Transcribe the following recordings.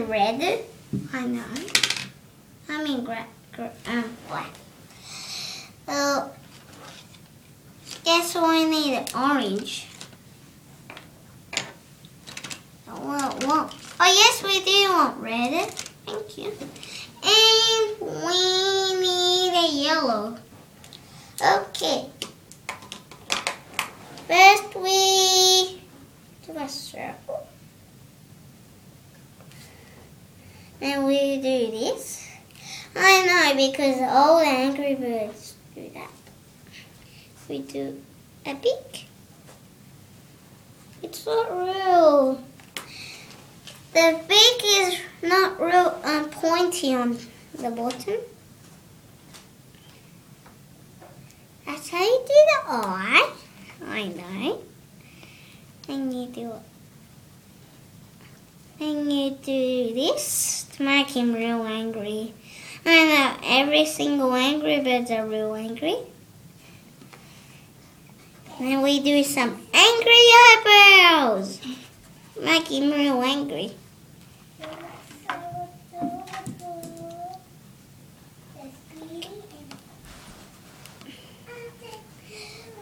red. I know. I mean black. Well, guess we need an orange. Oh yes, we do want red. Thank you. And we need a yellow. Okay. First we do a circle. And we do this. I know, because all the Angry Birds do that. We do a beak. It's not real. The beak is not real pointy on the bottom. That's how you do the eye. I know. And you do it. And you do this to make him real angry. I know, every single Angry Birds are real angry. And then we do some angry eyebrows. Make him real angry.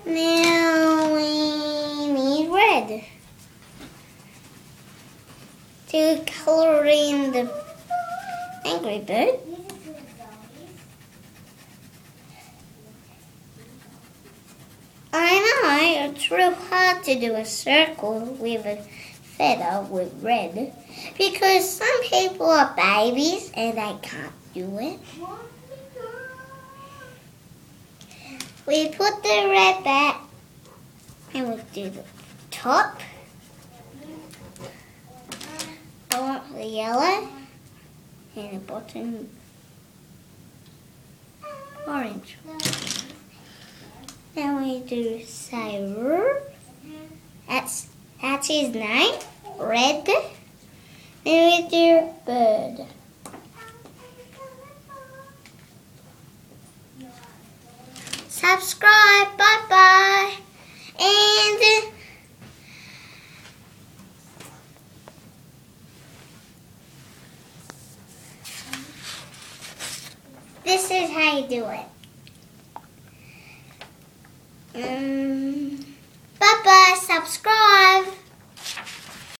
Now we need red to color in the Angry Bird. I know, it's real hard to do a circle with a feather with red because some people are babies and they can't do it. We put the red back and we do the top. I want the yellow and the bottom orange. Then we do Sailor. That's his name. Red. Then we do bird. Subscribe. Bye bye. And this is how you do it. Bye bye. Subscribe.